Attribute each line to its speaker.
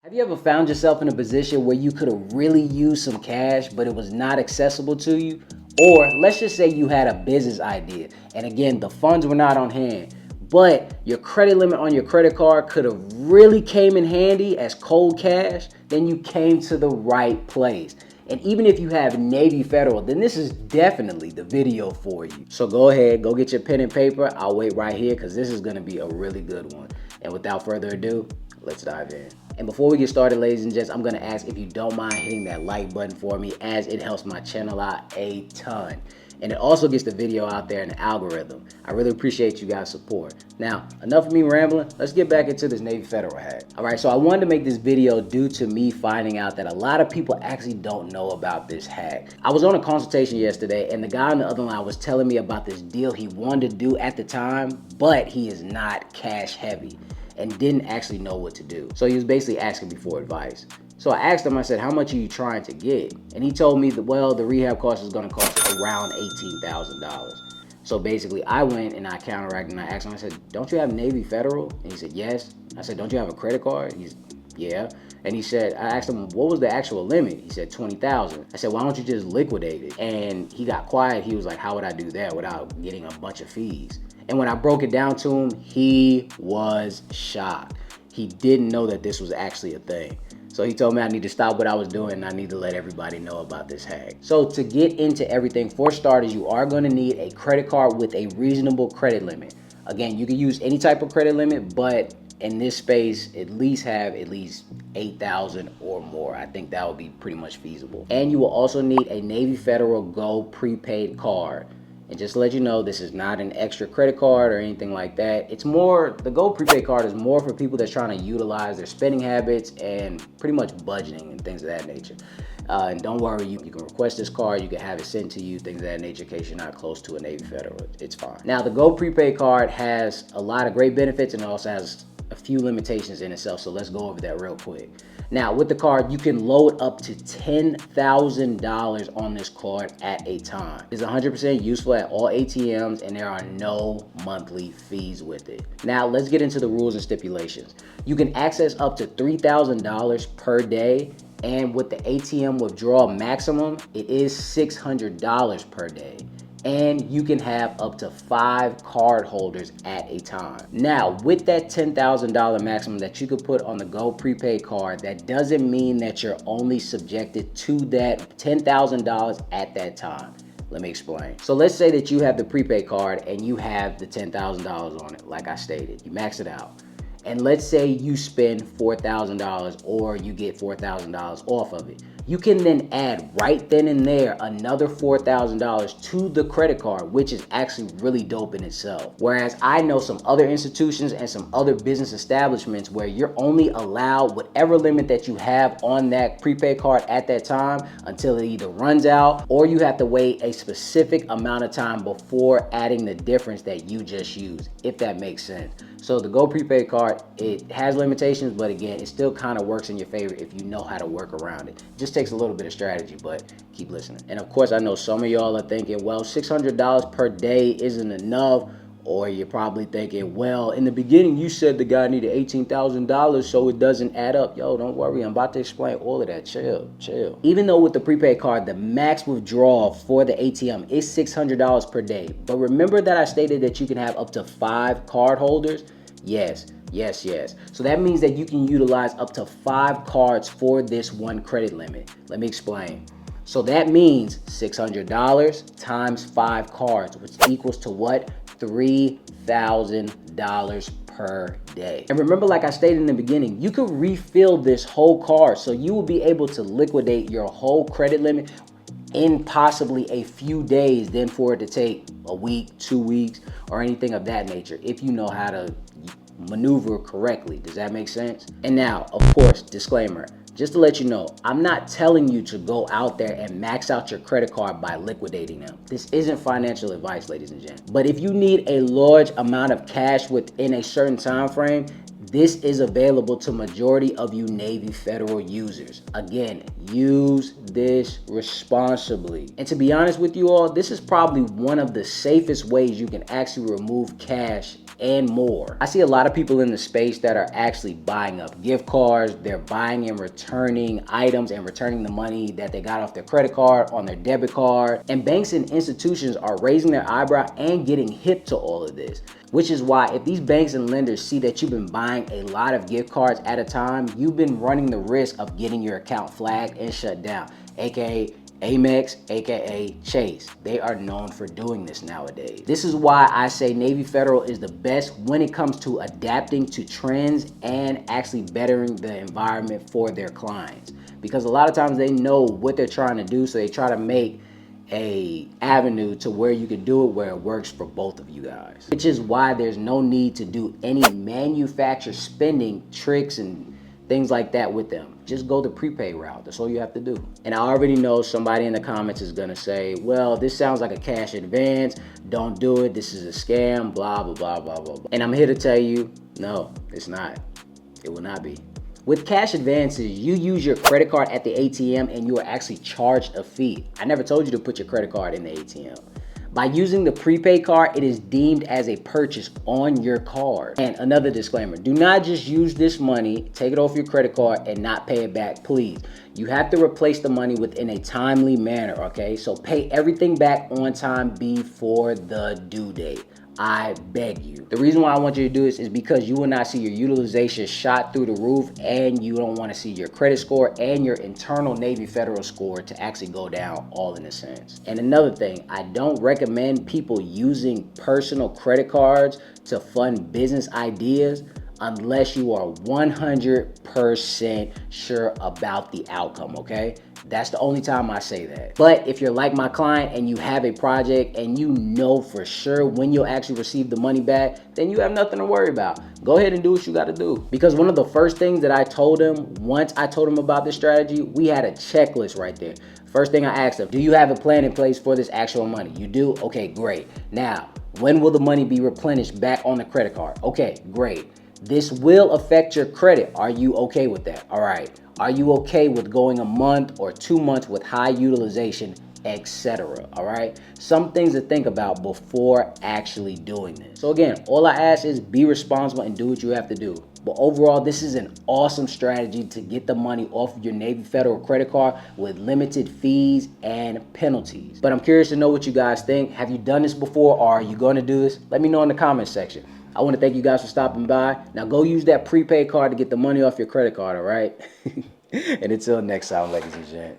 Speaker 1: Have you ever found yourself in a position where you could have really used some cash, but it was not accessible to you? Or let's just say you had a business idea, and again, the funds were not on hand, but your credit limit on your credit card could have really came in handy as cold cash. Then you came to the right place. And even if you have Navy Federal, then this is definitely the video for you. So go ahead, go get your pen and paper. I'll wait right here because this is gonna be a really good one. And without further ado, let's dive in. And before we get started, ladies and gents, I'm gonna ask if you don't mind hitting that like button for me, as it helps my channel out a ton. And it also gets the video out there in the algorithm. I really appreciate you guys' support. Now, enough of me rambling, let's get back into this Navy Federal hack. All right, so I wanted to make this video due to me finding out that a lot of people actually don't know about this hack. I was on a consultation yesterday, and the guy on the other line was telling me about this deal he wanted to do at the time, but he is not cash heavy and didn't actually know what to do. So he was basically asking me for advice. So I asked him, I said, how much are you trying to get? And he told me that, well, the rehab cost is gonna cost around $18,000. So basically I went and I counteracted and I asked him, I said, don't you have Navy Federal? And he said, yes. I said, don't you have a credit card? He's, yeah. And he said, I asked him, what was the actual limit? He said, 20,000. I said, why don't you just liquidate it? And he got quiet. He was like, how would I do that without getting a bunch of fees? And when I broke it down to him, he was shocked. He didn't know that this was actually a thing. So he told me I need to stop what I was doing and I need to let everybody know about this hack. So to get into everything, for starters, you are going to need a credit card with a reasonable credit limit. Again, you can use any type of credit limit, but in this space, at least have at least 8,000 or more. I think that would be pretty much feasible. And you will also need a Navy Federal Go prepaid card. And just to let you know, this is not an extra credit card or anything like that. It's more, the Go prepaid card is more for people that's trying to utilize their spending habits and pretty much budgeting and things of that nature. And don't worry, you can request this card, you can have it sent to you, things of that nature, in case you're not close to a Navy Federal. It's fine. Now, the Go prepaid card has a lot of great benefits and it also has a few limitations in itself. So let's go over that real quick. Now, with the card, you can load up to $10,000 on this card at a time. It's 100% useful at all ATMs and there are no monthly fees with it. Now, let's get into the rules and stipulations. You can access up to $3,000 per day, and with the ATM withdrawal maximum, it is $600 per day. And you can have up to 5 card holders at a time. Now, with that $10,000 maximum that you could put on the Go prepaid card, that doesn't mean that you're only subjected to that $10,000 at that time. Let me explain. So let's say that you have the prepaid card and you have the $10,000 on it, like I stated. You max it out. And let's say you spend $4,000 or you get $4,000 off of it. You can then add right then and there another $4,000 to the credit card, which is actually really dope in itself. Whereas I know some other institutions and some other business establishments where you're only allowed whatever limit that you have on that prepaid card at that time until it either runs out or you have to wait a specific amount of time before adding the difference that you just used, if that makes sense. So the Go prepaid card, it has limitations, but again, it still kind of works in your favor if you know how to work around it. It just takes a little bit of strategy, but keep listening. And of course, I know some of y'all are thinking, well, $600 per day isn't enough. Or you're probably thinking, well, in the beginning, you said the guy needed $18,000, so it doesn't add up. Yo, don't worry. I'm about to explain all of that. Chill, chill. Even though with the prepaid card, the max withdrawal for the ATM is $600 per day. But remember that I stated that you can have up to 5 card holders? Yes. So that means that you can utilize up to 5 cards for this one credit limit. Let me explain. So that means $600 times 5 cards, which equals to what? $3,000 per day. And remember, like I stated in the beginning, you could refill this whole card, so you will be able to liquidate your whole credit limit in possibly a few days than for it to take a week, 2 weeks, or anything of that nature, if you know how to maneuver correctly. Does that make sense? And now, of course, disclaimer, just to let you know, I'm not telling you to go out there and max out your credit card by liquidating them. This isn't financial advice, ladies and gents. But if you need a large amount of cash within a certain time frame, This is available to majority of you Navy Federal users. Again, use this responsibly. And to be honest with you all, this is probably one of the safest ways you can actually remove cash and more. I see a lot of people in the space that are actually buying up gift cards. They're buying and returning items and returning the money that they got off their credit card on their debit card. And banks and institutions are raising their eyebrow and getting hip to all of this. Which is why if these banks and lenders see that you've been buying a lot of gift cards at a time, you've been running the risk of getting your account flagged and shut down, aka Amex, aka Chase. They are known for doing this nowadays. This is why I say Navy Federal is the best when it comes to adapting to trends and actually bettering the environment for their clients. Because a lot of times they know what they're trying to do, so they try to make a avenue to where you can do it where it works for both of you guys. Which is why there's no need to do any manufacturer spending tricks and things like that with them. Just go the prepay route. That's all you have to do. And I already know somebody in the comments is gonna say, well, this sounds like a cash advance. Don't do it. This is a scam, blah, blah, blah, blah, blah, blah. And I'm here to tell you, no, it's not. It will not be. With cash advances, you use your credit card at the ATM and you are actually charged a fee. I never told you to put your credit card in the ATM. By using the prepaid card, it is deemed as a purchase on your card. And another disclaimer, do not just use this money, take it off your credit card and not pay it back, please. You have to replace the money within a timely manner, okay? So pay everything back on time before the due date. I beg you. The reason why I want you to do this is because you will not see your utilization shot through the roof, and you don't want to see your credit score and your internal Navy Federal score to actually go down all in a sense. And another thing, I don't recommend people using personal credit cards to fund business ideas unless you are 100% sure about the outcome, okay? That's the only time I say that. But if you're like my client and you have a project and you know for sure when you'll actually receive the money back, then you have nothing to worry about. Go ahead and do what you gotta do. Because one of the first things that I told him, once I told him about this strategy, we had a checklist right there. First thing I asked him, do you have a plan in place for this actual money? You do? Okay, great. Now, when will the money be replenished back on the credit card? Okay, great. This will affect your credit. Are you okay with that? All right. Are you okay with going a month or 2 months with high utilization, etc.? All right. Some things to think about before actually doing this. So again, all I ask is be responsible and do what you have to do. But overall, this is an awesome strategy to get the money off of your Navy Federal credit card with limited fees and penalties. But I'm curious to know what you guys think. Have you done this before, or are you going to do this? Let me know in the comments section. I want to thank you guys for stopping by. Now go use that prepaid card to get the money off your credit card, all right? And until next time, ladies and gents.